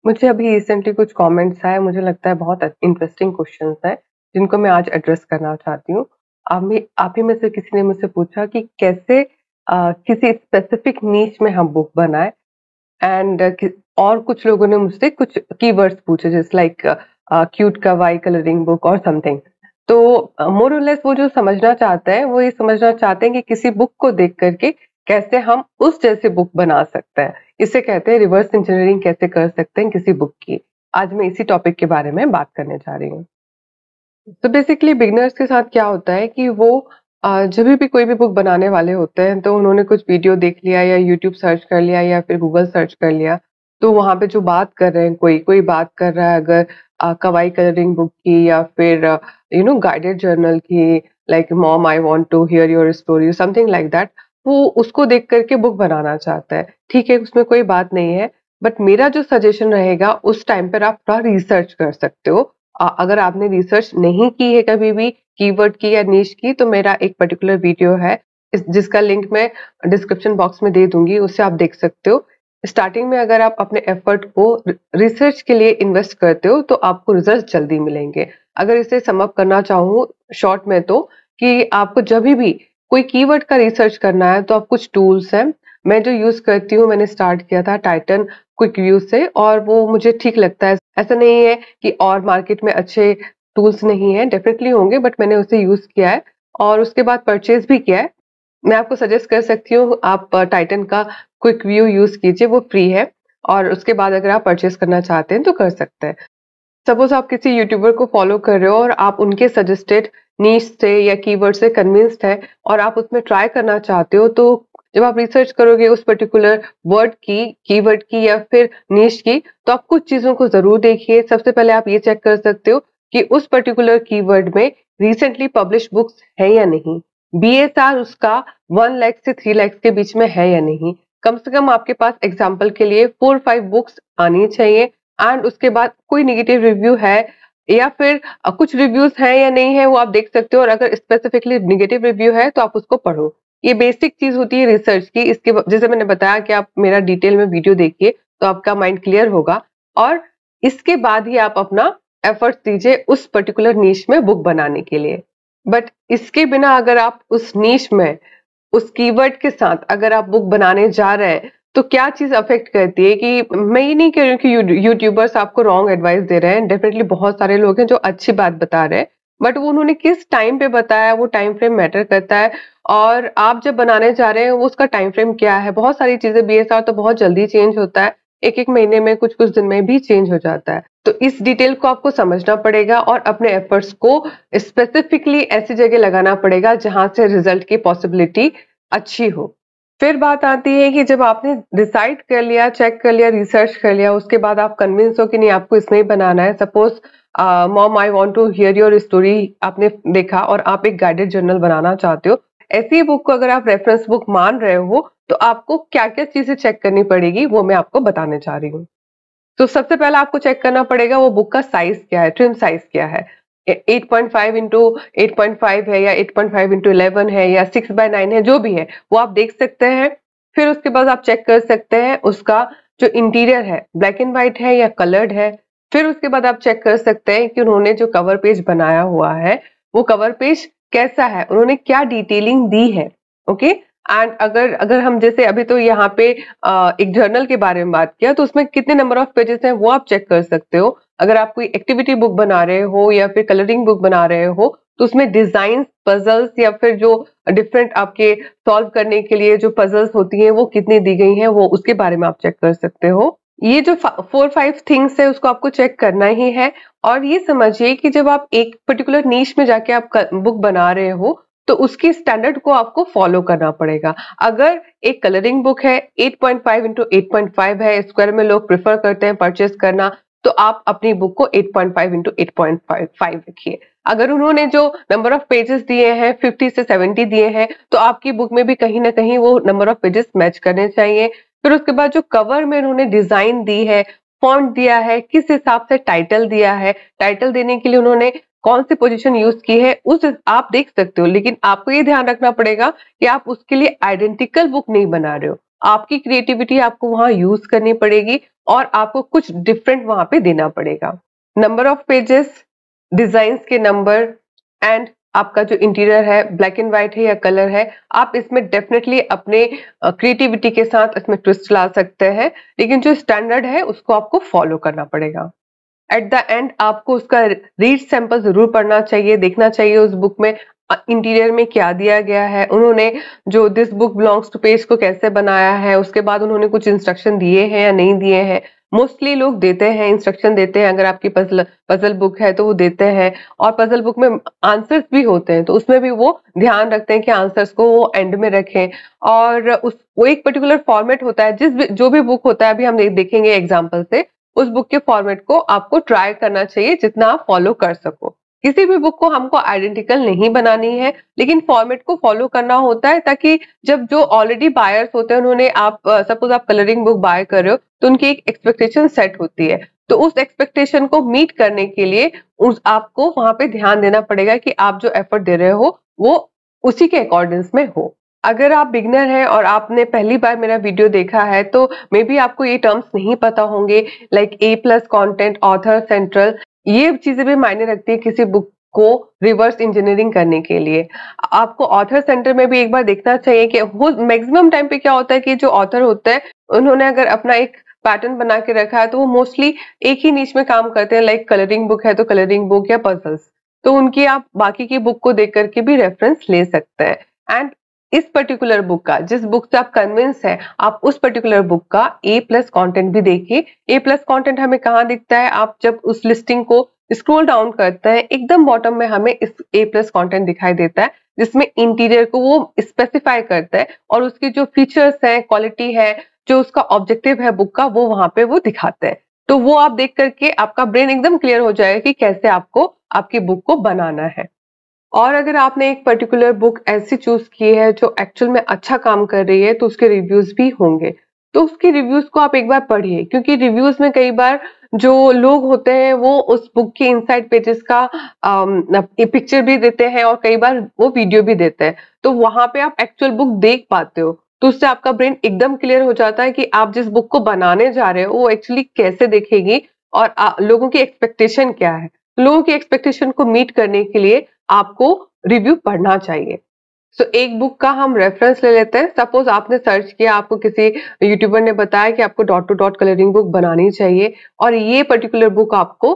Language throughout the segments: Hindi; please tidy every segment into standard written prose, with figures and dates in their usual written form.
मुझे अभी रिसेंटली कुछ कमेंट्स आए, मुझे लगता है बहुत इंटरेस्टिंग क्वेश्चंस हैं, जिनको मैं आज एड्रेस करना चाहती हूँ। आप ही में से किसी ने मुझसे पूछा कि कैसे किसी स्पेसिफिक नीश में हम बुक बनाएँ एंड और कुछ लोगों ने मुझसे कुछ कीवर्ड्स पूछे जैसे लाइक क्यूट कवाई कलरिंग बुक और समथिंग। तो मोर और लेस वो जो समझना चाहते हैं, वो ये समझना चाहते हैं कि किसी बुक को देख करके कैसे हम उस जैसी बुक बना सकते हैं। इसे कहते हैं रिवर्स इंजीनियरिंग कैसे कर सकते हैं किसी बुक की। आज मैं इसी टॉपिक के बारे में बात करने जा रही हूँ। तो बेसिकली बिगिनर्स के साथ क्या होता है कि वो जब भी कोई भी बुक बनाने वाले होते हैं तो उन्होंने कुछ वीडियो देख लिया या यूट्यूब सर्च कर लिया या फिर गूगल सर्च कर लिया। तो वहाँ पे जो बात कर रहे हैं, कोई बात कर रहा है अगर कवाई कलरिंग बुक की या फिर गाइडेड जर्नल की, like mom I want to hear your story something like that. वो उसको देख करके बुक बनाना चाहता है। ठीक है, उसमें कोई बात नहीं है, बट मेरा जो सजेशन रहेगा उस टाइम पर आप थोड़ा रिसर्च कर सकते हो। अगर आपने रिसर्च नहीं की है कभी भी कीवर्ड की या नीश की, तो मेरा एक पर्टिकुलर वीडियो है जिसका लिंक मैं डिस्क्रिप्शन बॉक्स में दे दूंगी, उससे आप देख सकते हो। स्टार्टिंग में अगर आप अपने एफर्ट को रिसर्च के लिए इन्वेस्ट करते हो तो आपको रिजल्ट जल्दी मिलेंगे। अगर इसे सम अप करना चाहूँ शॉर्ट में, तो कि आपको जब भी कोई कीवर्ड का रिसर्च करना है तो आप कुछ टूल्स हैं, मैं जो यूज करती हूँ, मैंने स्टार्ट किया था टाइटन क्विक व्यू से और वो मुझे ठीक लगता है। ऐसा नहीं है कि और मार्केट में अच्छे टूल्स नहीं है, डेफिनेटली होंगे, बट मैंने उसे यूज किया है और उसके बाद परचेज भी किया है। मैं आपको सजेस्ट कर सकती हूँ, आप टाइटन का क्विक व्यू यूज कीजिए, वो फ्री है और उसके बाद अगर आप परचेज करना चाहते हैं तो कर सकते हैं। सपोज आप किसी यूट्यूबर को फॉलो कर रहे हो और आप उनके सजेस्टेड नीश से या कीवर्ड से कन्विंस्ड है और आप उसमें ट्राई करना चाहते हो, तो जब आप रिसर्च करोगे उस पर्टिकुलर वर्ड की, कीवर्ड की या फिर नीश की, तो आप कुछ चीजों को जरूर देखिए। सबसे पहले आप ये चेक कर सकते हो कि उस पर्टिकुलर कीवर्ड में रिसेंटली पब्लिश बुक्स है या नहीं, बीएसआर उसका 1 लाख से 3 लाख के बीच में है या नहीं। कम से कम आपके पास एग्जाम्पल के लिए 4-5 बुक्स आनी चाहिए एंड उसके बाद कोई नेगेटिव रिव्यू है या फिर कुछ रिव्यूज हैं या नहीं है, वो आप देख सकते हो और अगर स्पेसिफिकली नेगेटिव रिव्यू है तो आप उसको पढ़ो। ये बेसिक चीज होती है रिसर्च की। जैसे मैंने बताया कि आप मेरा डिटेल में वीडियो देखिए तो आपका माइंड क्लियर होगा और इसके बाद ही आप अपना एफर्ट्स दीजिए उस पर्टिकुलर नीश में बुक बनाने के लिए। बट इसके बिना अगर आप उस नीश में उस कीवर्ड के साथ अगर आप बुक बनाने जा रहे हैं, तो क्या चीज अफेक्ट करती है कि मैं ये नहीं कह रही हूँ कि यूट्यूबर्स आपको रॉन्ग एडवाइस दे रहे हैं। डेफिनेटली बहुत सारे लोग हैं जो अच्छी बात बता रहे हैं, बट वो उन्होंने किस टाइम पे बताया, वो टाइम फ्रेम मैटर करता है। और आप जब बनाने जा रहे हैं वो उसका टाइम फ्रेम क्या है। बहुत सारी चीजें, बीएसआर तो बहुत जल्दी चेंज होता है, एक एक महीने में, कुछ कुछ दिन में भी चेंज हो जाता है। तो इस डिटेल को आपको समझना पड़ेगा और अपने एफर्ट्स को स्पेसिफिकली ऐसी जगह लगाना पड़ेगा जहां से रिजल्ट की पॉसिबिलिटी अच्छी हो। फिर बात आती है कि जब आपने डिसाइड कर लिया, चेक कर लिया, रिसर्च कर लिया, उसके बाद आप कन्विंस हो कि नहीं आपको इसमें ही बनाना है। Suppose mom I want to hear your story आपने देखा और आप एक गाइडेड जर्नल बनाना चाहते हो। ऐसी बुक को अगर आप रेफरेंस बुक मान रहे हो तो आपको क्या क्या चीजें चेक करनी पड़ेगी, वो मैं आपको बताने जा रही हूँ। तो सबसे पहले आपको चेक करना पड़ेगा वो बुक का साइज क्या है, ट्रिम साइज क्या है। 8.5 इंटू 8.5 है या 8.5 इंटू 11 है या 6/9 है, जो भी है वो आप देख सकते हैं। फिर उसके बाद आप चेक कर सकते हैं उसका जो इंटीरियर है ब्लैक एंड व्हाइट है या कलर्ड है। फिर उसके बाद आप चेक कर सकते हैं कि उन्होंने जो कवर पेज बनाया हुआ है वो कवर पेज कैसा है, उन्होंने क्या डिटेलिंग दी है। ओके, एंड अगर अगर हम जैसे अभी तो यहाँ पे एक जर्नल के बारे में बात किया, तो उसमें कितने नंबर ऑफ पेजेस हैं वो आप चेक कर सकते हो। अगर आप कोई एक्टिविटी बुक बना रहे हो या फिर कलरिंग बुक बना रहे हो, तो उसमें डिजाइन, पजल्स या फिर जो डिफरेंट आपके सॉल्व करने के लिए जो पजल्स होती हैं वो कितनी दी गई हैं, वो उसके बारे में आप चेक कर सकते हो। ये जो 4-5 थिंग्स है उसको आपको चेक करना ही है। और ये समझिए कि जब आप एक पर्टिकुलर नीश में जाके आप बुक बना रहे हो तो उसकी स्टैंडर्ड को आपको फॉलो करना पड़ेगा। अगर एक कलरिंग बुक है 8.5 इंटू 8.5 है, स्क्वायर में लोग प्रेफर करते हैं परचेस करना, तो आप अपनी बुक को 8.5 इंटू 8.5 रखिए। अगर उन्होंने जो नंबर ऑफ पेजेस दिए हैं 50 से 70 दिए हैं, तो आपकी बुक में भी कहीं ना कहीं वो नंबर ऑफ पेजेस मैच करने चाहिए। फिर उसके बाद जो कवर में उन्होंने डिजाइन दी है, फॉन्ट दिया है, किस हिसाब से टाइटल दिया है, टाइटल देने के लिए उन्होंने कौन सी पोजीशन यूज की है, उस आप देख सकते हो। लेकिन आपको ये ध्यान रखना पड़ेगा कि आप उसके लिए आइडेंटिकल बुक नहीं बना रहे हो। आपकी क्रिएटिविटी आपको वहां यूज करनी पड़ेगी और आपको कुछ डिफरेंट वहां पे देना पड़ेगा। नंबर ऑफ पेजेस, डिजाइन्स के नंबर एंड आपका जो इंटीरियर है ब्लैक एंड व्हाइट है या कलर है, आप इसमें डेफिनेटली अपने क्रिएटिविटी के साथ इसमें ट्विस्ट ला सकते हैं, लेकिन जो स्टैंडर्ड है उसको आपको फॉलो करना पड़ेगा। एट द एंड आपको उसका रीड सैंपल जरूर पढ़ना चाहिए, देखना चाहिए उस बुक में इंटीरियर में क्या दिया गया है, उन्होंने जो this book belongs to page को कैसे बनाया है, उसके बाद उन्होंने कुछ इंस्ट्रक्शन दिए हैं या नहीं दिए हैं। मोस्टली लोग देते हैं, इंस्ट्रक्शन देते हैं, अगर आपकी पजल बुक है तो वो देते हैं, और पजल बुक में आंसर्स भी होते हैं तो उसमें भी वो ध्यान रखते हैं कि आंसर्स को वो एंड में रखें। और उस वो एक पर्टिकुलर फॉर्मेट होता है, जो भी बुक होता है, अभी हम देखेंगे एग्जाम्पल से, उस बुक के फॉर्मेट को आपको ट्राई करना चाहिए जितना आप फॉलो कर सको। किसी भी बुक को हमको आइडेंटिकल नहीं बनानी है, लेकिन फॉर्मेट को फॉलो करना होता है, ताकि जब जो ऑलरेडी बायर्स होते हैं उन्होंने आप सपोज आप कलरिंग बुक बाय कर रहे हो तो उनकी एक एक्सपेक्टेशन सेट होती है, तो उस एक्सपेक्टेशन को मीट करने के लिए उस आपको वहां पे ध्यान देना पड़ेगा कि आप जो एफर्ट दे रहे हो वो उसी के अकॉर्डिंग्स में हो। अगर आप बिगनर हैं और आपने पहली बार मेरा वीडियो देखा है तो मे बी आपको ये टर्म्स नहीं पता होंगे, like a plus content, author central, ये चीजें भी मायने रखती है किसी बुक को रिवर्स इंजीनियरिंग करने के लिए। आपको ऑथर सेंटर में भी एक बार देखना चाहिए कि मैक्सिमम टाइम पे क्या होता है कि जो ऑथर होते हैं उन्होंने अगर अपना एक पैटर्न बना के रखा है तो वो मोस्टली एक ही नीच में काम करते हैं, लाइक कलरिंग बुक है तो कलरिंग बुक या पजल्स, तो उनकी आप बाकी की बुक को देख करके भी रेफरेंस ले सकते हैं। एंड इस पर्टिकुलर बुक का, जिस बुक से आप कन्विंस है, आप उस पर्टिकुलर बुक का ए प्लस कॉन्टेंट भी देखिए। ए प्लस कॉन्टेंट हमें कहाँ दिखता है, आप जब उस लिस्टिंग को स्क्रॉल डाउन करते हैं एकदम बॉटम में हमें इस ए प्लस कॉन्टेंट दिखाई देता है, जिसमें इंटीरियर को वो स्पेसिफाई करता है और उसकी जो फीचर्स है, क्वालिटी है, जो उसका ऑब्जेक्टिव है बुक का, वो वहां पे वो दिखाते हैं। तो वो आप देख करके आपका ब्रेन एकदम क्लियर हो जाएगा कि कैसे आपको आपकी बुक को बनाना है। और अगर आपने एक पर्टिकुलर बुक ऐसी चूज की है जो एक्चुअल में अच्छा काम कर रही है तो उसके रिव्यूज भी होंगे, तो उसके रिव्यूज को आप एक बार पढ़िए, क्योंकि रिव्यूज में कई बार जो लोग होते हैं वो उस बुक के इनसाइड पेजेस का पिक्चर भी देते हैं और कई बार वो वीडियो भी देते हैं, तो वहां पे आप एक्चुअल बुक देख पाते हो, तो उससे आपका ब्रेन एकदम क्लियर हो जाता है कि आप जिस बुक को बनाने जा रहे हो वो एक्चुअली कैसे दिखेगी और लोगों की एक्सपेक्टेशन क्या है। लोगों की एक्सपेक्टेशन को मीट करने के लिए आपको रिव्यू पढ़ना चाहिए। एक बुक का हम रेफरेंस ले लेते हैं। सपोज आपने सर्च किया, आपको किसी यूट्यूबर ने बताया कि आपको dot to dot colouring book बनानी चाहिए और ये पर्टिकुलर बुक आपको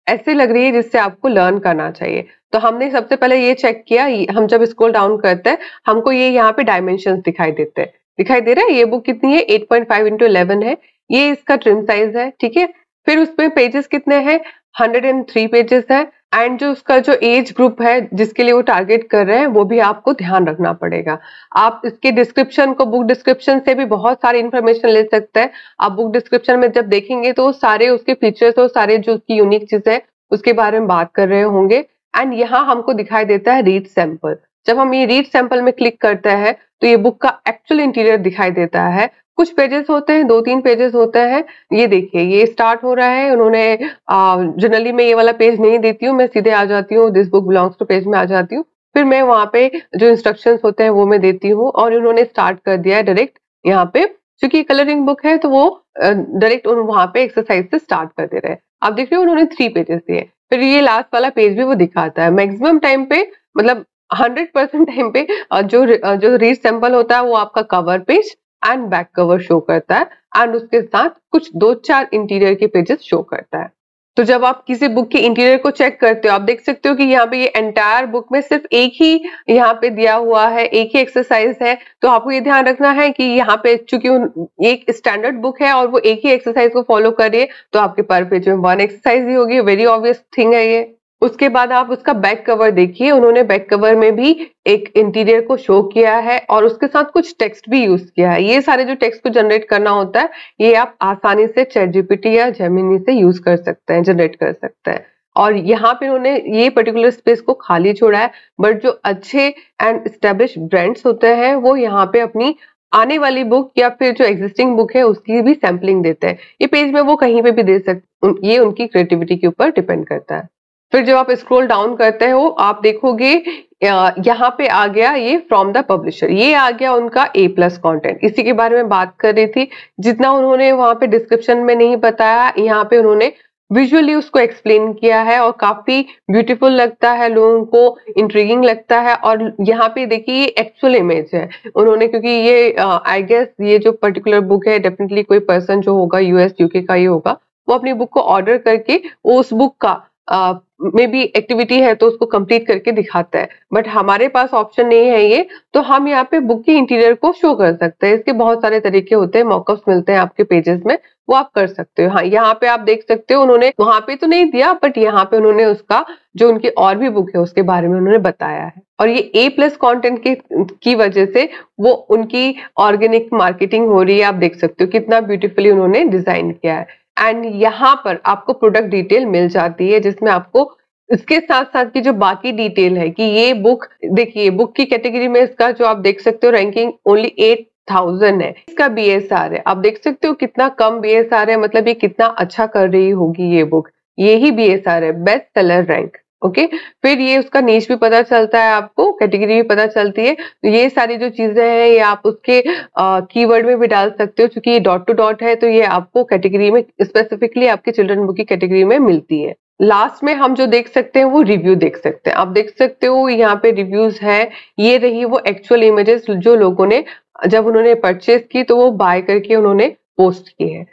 ऐसे लग रही है जिससे आपको लर्न करना चाहिए, तो हमने सबसे पहले ये चेक किया, हम जब स्क्रॉल डाउन करते हैं हमको ये यहाँ पे डायमेंशन दिखाई देते हैं, दिखाई दे रहा है ये बुक कितनी है, 8.5x11 है, ये इसका ट्रिम साइज है, ठीक है। फिर उसमें पेजेस कितने हैं, 103 पेजेस है, एंड जो उसका जो एज ग्रुप है जिसके लिए वो टारगेट कर रहे हैं वो भी आपको ध्यान रखना पड़ेगा। आप इसके डिस्क्रिप्शन को, बुक डिस्क्रिप्शन से भी बहुत सारी इंफॉर्मेशन ले सकते हैं। आप बुक डिस्क्रिप्शन में जब देखेंगे तो सारे उसके फीचर्स और सारे जो उसकी यूनिक चीजें है उसके बारे में बात कर रहे होंगे। एंड यहाँ हमको दिखाई देता है रीड सैंपल। जब हम ये रीड सैंपल में क्लिक करते हैं तो ये बुक का एक्चुअल इंटीरियर दिखाई देता है। कुछ पेजेस होते हैं, 2-3 पेजेस होते हैं। ये देखिए ये स्टार्ट हो रहा है, उन्होंने जनरली मैं ये वाला पेज नहीं देती हूँ, मैं सीधे आ जाती हूँ this book belongs to page में आ जाती हूँ, फिर मैं वहां पे जो इंस्ट्रक्शंस होते हैं वो मैं देती हूँ और उन्होंने स्टार्ट कर दिया है डायरेक्ट यहाँ पे, क्योंकि कलरिंग बुक है तो वो डायरेक्ट वहां पे एक्सरसाइज से स्टार्ट कर दे रहे हैं। आप देख रहे हो उन्होंने 3 पेजेस दिए, फिर ये लास्ट वाला पेज भी वो दिखाता है। मैक्सिमम टाइम पे, मतलब 100% टाइम पे जो रीड सैंपल होता है वो आपका cover page and back cover show करता है एंड उसके साथ कुछ 2-4 इंटीरियर के पेजेस शो करता है। तो जब आप किसी बुक के इंटीरियर को चेक करते हो, आप देख सकते हो कि यहाँ पे ये एंटायर बुक में सिर्फ एक ही यहाँ पे दिया हुआ है, एक ही एक्सरसाइज है। तो आपको ये ध्यान रखना है कि यहाँ पे चूंकि एक स्टैंडर्ड बुक है और वो एक ही एक्सरसाइज को फॉलो कर रही है, तो आपके पर पेज में 1 एक्सरसाइज ही होगी, वेरी ऑब्वियस थिंग है ये। उसके बाद आप उसका बैक कवर देखिए, उन्होंने बैक कवर में भी एक इंटीरियर को शो किया है और उसके साथ कुछ टेक्स्ट भी यूज किया है। ये सारे जो टेक्स्ट को जनरेट करना होता है ये आप आसानी से चैटजीपीटी या जेमिनी से यूज कर सकते हैं, जनरेट कर सकते हैं। और यहाँ पे उन्होंने ये पर्टिकुलर स्पेस को खाली छोड़ा है, बट जो अच्छे एंड एस्टेब्लिश ब्रांड्स होते हैं वो यहाँ पे अपनी आने वाली बुक या फिर जो एग्जिस्टिंग बुक है उसकी भी सैम्पलिंग देते हैं। ये पेज में वो कहीं पे भी दे सकते, ये उनकी क्रिएटिविटी के ऊपर डिपेंड करता है। फिर जब आप स्क्रॉल डाउन करते हो आप देखोगे यहाँ पे आ गया ये फ्रॉम द पब्लिशर, ये आ गया उनका A+ कंटेंट। इसी के बारे में बात कर रही थी। जितना उन्होंने वहां पे डिस्क्रिप्शन में नहीं बताया, यहाँ पे उन्होंने विजुअली उसको एक्सप्लेन किया है और काफी ब्यूटीफुल लगता है, लोगों को इंट्रिगिंग लगता है। और यहाँ पे देखिए ये एक्चुअल इमेज है उन्होंने, क्योंकि ये आई गेस ये जो पर्टिकुलर बुक है डेफिनेटली कोई पर्सन जो होगा US UK का ही होगा, वो अपनी बुक को ऑर्डर करके उस बुक का मे बी एक्टिविटी है तो उसको कंप्लीट करके दिखाता है। बट हमारे पास ऑप्शन नहीं है ये, तो हम यहाँ पे बुक की इंटीरियर को शो कर सकते हैं। इसके बहुत सारे तरीके होते हैं, मॉकअप्स मिलते हैं आपके पेजेस में, वो आप कर सकते हो। हाँ, यहाँ पे आप देख सकते हो उन्होंने वहां पे तो नहीं दिया, बट यहाँ पे उन्होंने उसका जो उनकी और भी बुक है उसके बारे में उन्होंने बताया है। और ये A+ कंटेंट की वजह से वो उनकी ऑर्गेनिक मार्केटिंग हो रही है। आप देख सकते हो कितना ब्यूटीफुली उन्होंने डिजाइन किया है। एंड यहाँ पर आपको प्रोडक्ट डिटेल मिल जाती है, जिसमें आपको इसके साथ साथ की जो बाकी डिटेल है कि ये बुक, देखिए बुक की कैटेगरी में इसका जो आप देख सकते हो रैंकिंग ओनली 8000 है। इसका BSR है, आप देख सकते हो कितना कम BSR है, मतलब ये कितना अच्छा कर रही होगी ये बुक। ये ही BSR है, बेस्ट सेलर रैंक। ओके, फिर ये उसका नीच भी पता चलता है, आपको कैटेगरी भी पता चलती है। तो ये सारी जो चीजें हैं ये आप उसके कीवर्ड में भी डाल सकते हो, क्योंकि ये डॉट टू डॉट है तो ये आपको कैटेगरी में स्पेसिफिकली आपके चिल्ड्रन बुक की कैटेगरी में मिलती है। लास्ट में हम जो देख सकते हैं वो रिव्यू देख सकते हैं। आप देख सकते हो यहाँ पे रिव्यूज है, ये रही वो एक्चुअल इमेजेस जो लोगों ने जब उन्होंने परचेज की तो वो बाय करके उन्होंने पोस्ट की है।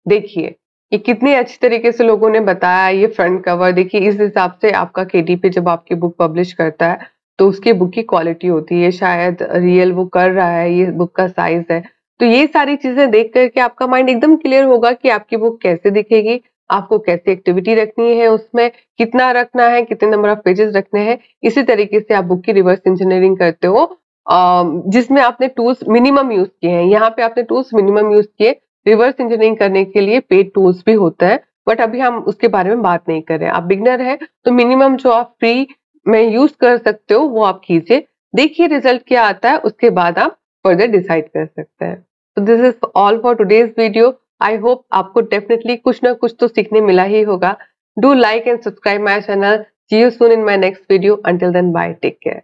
देखिए ये कितने अच्छी तरीके से लोगों ने बताया। ये फ्रंट कवर देखिए, इस हिसाब से आपका KDP जब आपकी बुक पब्लिश करता है तो उसकी बुक की क्वालिटी होती है, शायद रियल वो कर रहा है, ये बुक का साइज है। तो ये सारी चीजें देख करके आपका माइंड एकदम क्लियर होगा कि आपकी बुक कैसे दिखेगी, आपको कैसे एक्टिविटी रखनी है, उसमें कितना रखना है, कितने नंबर ऑफ पेजेस रखने हैं। इसी तरीके से आप बुक की रिवर्स इंजीनियरिंग करते हो, जिसमें आपने टूल्स मिनिमम यूज किए हैं। यहाँ पे आपने टूल्स मिनिमम यूज किए। रिवर्स इंजीनियरिंग करने के लिए पेड टूल्स भी होता है, बट अभी हम उसके बारे में बात नहीं कर रहे हैं। आप बिगनर है तो मिनिमम जो आप फ्री में यूज कर सकते हो वो आप कीजिए, देखिए रिजल्ट क्या आता है, उसके बाद आप फर्दर डिसाइड कर सकते हैं। तो this is all for today's video. I hope आपको डेफिनेटली कुछ ना कुछ तो सीखने मिला ही होगा। Do like and subscribe my channel. See you soon in my next video. Until then bye, take care.